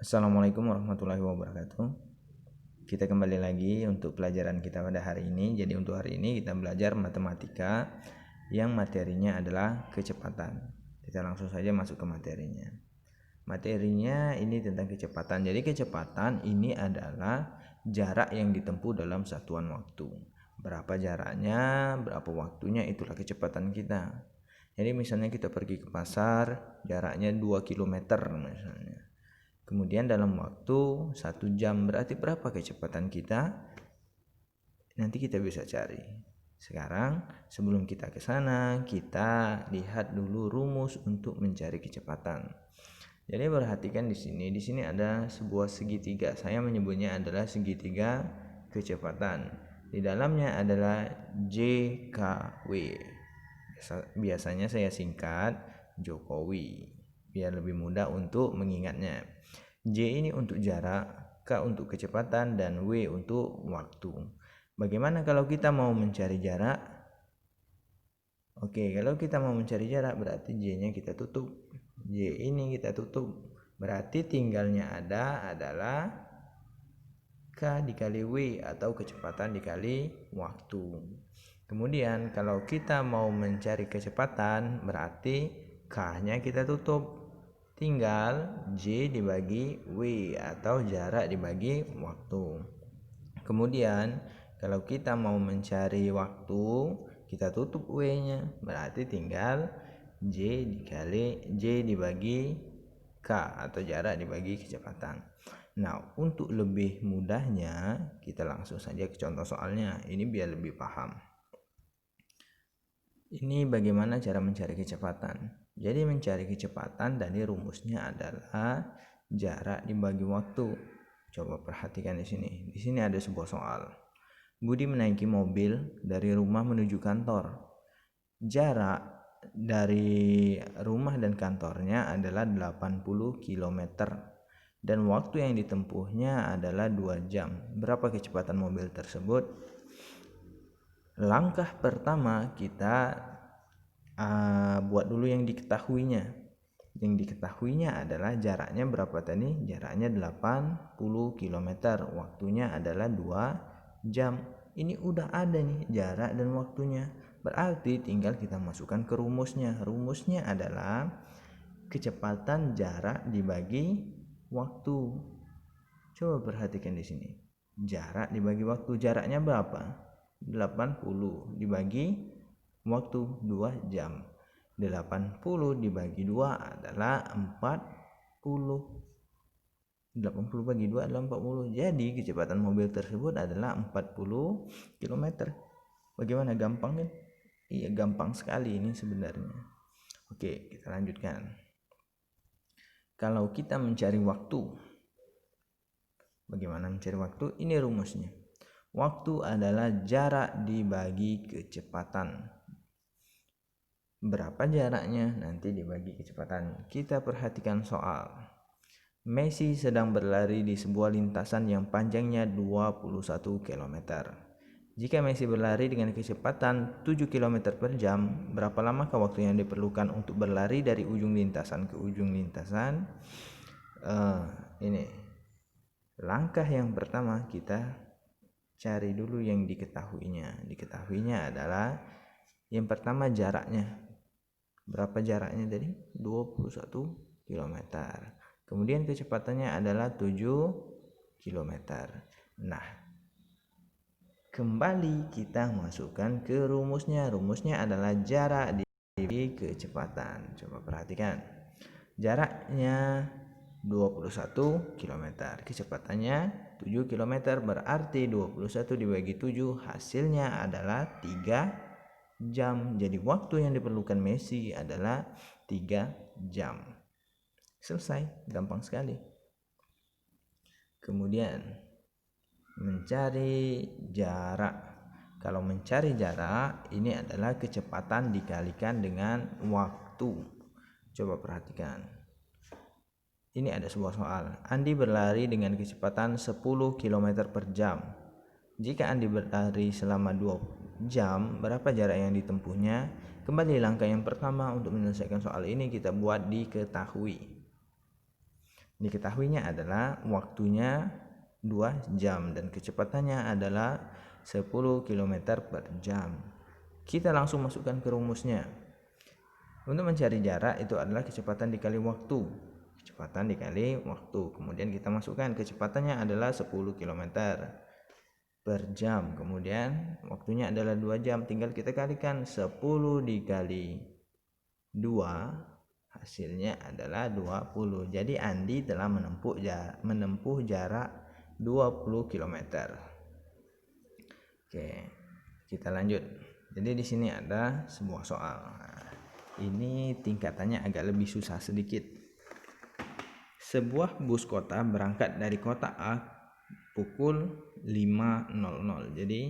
Assalamualaikum warahmatullahi wabarakatuh. Kita kembali lagi untuk pelajaran kita pada hari ini. Jadi untuk hari ini kita belajar matematika yang materinya adalah kecepatan. Kita langsung saja masuk ke materinya. Materinya ini tentang kecepatan. Jadi kecepatan ini adalah jarak yang ditempuh dalam satuan waktu. Berapa jaraknya, berapa waktunya, itulah kecepatan kita. Jadi misalnya kita pergi ke pasar, jaraknya 2 km misalnya. Kemudian dalam waktu 1 jam, berarti berapa kecepatan kita? Nanti kita bisa cari. Sekarang sebelum kita ke sana, kita lihat dulu rumus untuk mencari kecepatan. Jadi perhatikan di sini. Di sini ada sebuah segitiga. Saya menyebutnya adalah segitiga kecepatan. Di dalamnya adalah JKW. Biasanya saya singkat Jokowi biar lebih mudah untuk mengingatnya. J ini untuk jarak, K untuk kecepatan, dan W untuk waktu. Bagaimana kalau kita mau mencari jarak? Oke, kalau kita mau mencari jarak berarti J-nya kita tutup. J ini kita tutup. Berarti tinggalnya ada adalah K dikali W atau kecepatan dikali waktu. Kemudian kalau kita mau mencari kecepatan berarti K-nya kita tutup. Tinggal J dibagi W atau jarak dibagi waktu. Kemudian kalau kita mau mencari waktu, kita tutup W-nya. Berarti tinggal J dibagi K atau jarak dibagi kecepatan. Nah, untuk lebih mudahnya kita langsung saja ke contoh soalnya. Ini biar lebih paham. Ini bagaimana cara mencari kecepatan. Jadi mencari kecepatan dari rumusnya adalah jarak dibagi waktu. Coba perhatikan di sini. Di sini ada sebuah soal. Budi menaiki mobil dari rumah menuju kantor. Jarak dari rumah dan kantornya adalah 80 km dan waktu yang ditempuhnya adalah 2 jam. Berapa kecepatan mobil tersebut? Langkah pertama kita buat dulu yang diketahuinya. Yang diketahuinya adalah jaraknya berapa tadi? Jaraknya 80 km, waktunya adalah 2 jam. Ini udah ada nih jarak dan waktunya. Berarti tinggal kita masukkan ke rumusnya. Rumusnya adalah kecepatan jarak dibagi waktu. Coba perhatikan di sini. Jarak dibagi waktu, jaraknya berapa? 80 dibagi waktu 2 jam. 80 dibagi 2 adalah 40. 80 bagi 2 adalah 40. Jadi kecepatan mobil tersebut adalah 40 km. Bagaimana, gampang kan? Iya, gampang sekali ini sebenarnya. Oke, kita lanjutkan. Kalau kita mencari waktu, bagaimana mencari waktu? Ini rumusnya. Waktu adalah jarak dibagi kecepatan. Berapa jaraknya? Nanti dibagi kecepatan. Kita perhatikan soal. Messi sedang berlari di sebuah lintasan yang panjangnya 21 km. Jika Messi berlari dengan kecepatan 7 km per jam, berapa lamakah waktu yang diperlukan untuk berlari dari ujung lintasan ke ujung lintasan? Ini langkah yang pertama, kita cari dulu yang diketahuinya. Diketahuinya adalah yang pertama jaraknya. Berapa jaraknya tadi? 21 km. Kemudian kecepatannya adalah 7 km. Nah, kembali kita masukkan ke rumusnya. Rumusnya adalah jarak dibagi kecepatan. Coba perhatikan. Jaraknya 21 km, kecepatannya 7 km, berarti 21 dibagi 7 hasilnya adalah 3 jam. Jadi waktu yang diperlukan Messi adalah 3 jam. Selesai, gampang sekali. Kemudian mencari jarak. Kalau mencari jarak, ini adalah kecepatan dikalikan dengan waktu. Coba perhatikan. Ini ada sebuah soal. Andi berlari dengan kecepatan 10 km per jam. Jika Andi berlari selama 2 jam, berapa jarak yang ditempuhnya? Kembali langkah yang pertama untuk menyelesaikan soal ini kita buat diketahui. Diketahuinya adalah waktunya 2 jam dan kecepatannya adalah 10 km per jam. Kita langsung masukkan ke rumusnya. Untuk mencari jarak itu adalah kecepatan dikali waktu. Kecepatan dikali waktu. Kemudian kita masukkan kecepatannya adalah 10 km per jam. Kemudian waktunya adalah 2 jam. Tinggal kita kalikan 10 dikali 2, hasilnya adalah 20. Jadi Andi telah menempuh jarak 20 km. Oke, kita lanjut. Jadi di sini ada sebuah soal. Ini tingkatannya agak lebih susah sedikit. Sebuah bus kota berangkat dari kota A pukul 5.00. Jadi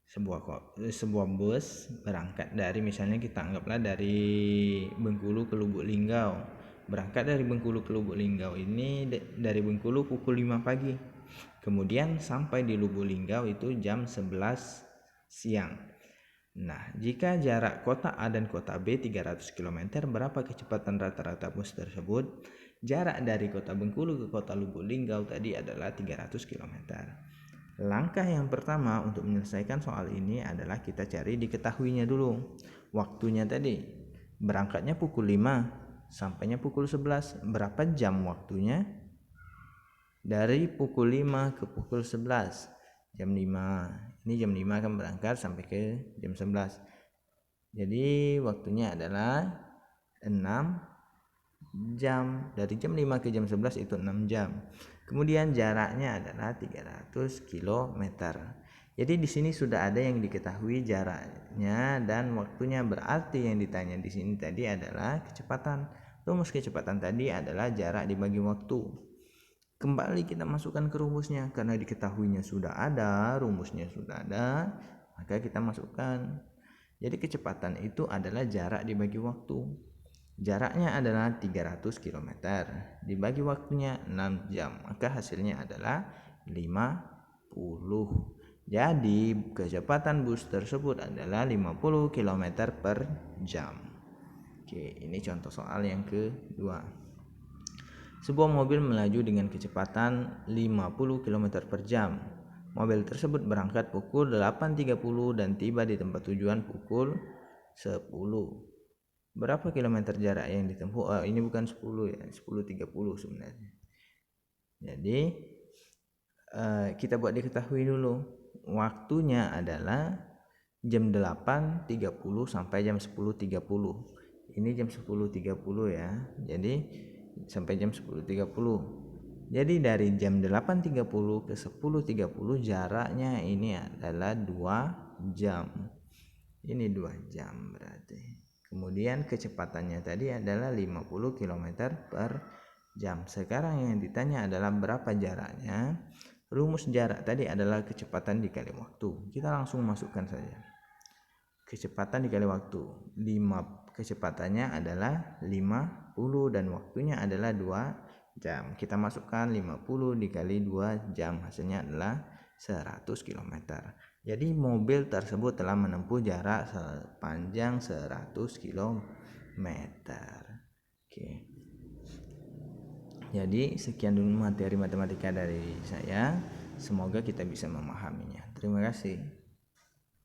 sebuah bus berangkat dari, misalnya kita anggaplah dari Bengkulu ke Lubuk Linggau. Berangkat dari Bengkulu ke Lubuk Linggau ini dari Bengkulu pukul 5 pagi. Kemudian sampai di Lubuk Linggau itu jam 11 siang. Nah, jika jarak kota A dan kota B 300 km, berapa kecepatan rata-rata bus tersebut? Jarak dari kota Bengkulu ke kota Lubuk Linggau tadi adalah 300 km. Langkah yang pertama untuk menyelesaikan soal ini adalah kita cari diketahuinya dulu. Waktunya tadi, berangkatnya pukul 5, sampainya pukul 11. Berapa jam waktunya? Dari pukul 5 ke pukul 11, jam 5. Ini jam 5 akan berangkat sampai ke jam 11. Jadi waktunya adalah 6 jam. Dari jam 5 ke jam 11 itu 6 jam. Kemudian jaraknya adalah 300 km. Jadi di sini sudah ada yang diketahui jaraknya dan waktunya, berarti yang ditanya di sini tadi adalah kecepatan. Rumus kecepatan tadi adalah jarak dibagi waktu. Kembali kita masukkan ke rumusnya, karena diketahuinya sudah ada, rumusnya sudah ada, maka kita masukkan. Jadi kecepatan itu adalah jarak dibagi waktu. Jaraknya adalah 300 km, dibagi waktunya 6 jam, maka hasilnya adalah 50. Jadi kecepatan bus tersebut adalah 50 km per jam. Oke, ini contoh soal yang kedua. Sebuah mobil melaju dengan kecepatan 50 km per jam. Mobil tersebut berangkat pukul 8.30 dan tiba di tempat tujuan pukul 10. Berapa kilometer jarak yang ditempuh? Ini bukan 10 ya, 10.30 sebenarnya. Jadi kita buat diketahui dulu. Waktunya adalah jam 8.30 sampai jam 10.30. Ini jam 10.30 ya. Jadi sampai jam 10.30. Jadi dari jam 8.30 ke 10.30 jaraknya ini adalah 2 jam. Ini 2 jam berarti. Kemudian kecepatannya tadi adalah 50 km per jam. Sekarang yang ditanya adalah berapa jaraknya. Rumus jarak tadi adalah kecepatan dikali waktu. Kita langsung masukkan saja. Kecepatan dikali waktu. Kecepatannya adalah 50 dan waktunya adalah 2 jam. Kita masukkan 50 dikali 2 jam, hasilnya adalah 100 km. Jadi mobil tersebut telah menempuh jarak sepanjang 100 km. Oke. Jadi sekian dulu materi matematika dari saya. Semoga kita bisa memahaminya. Terima kasih.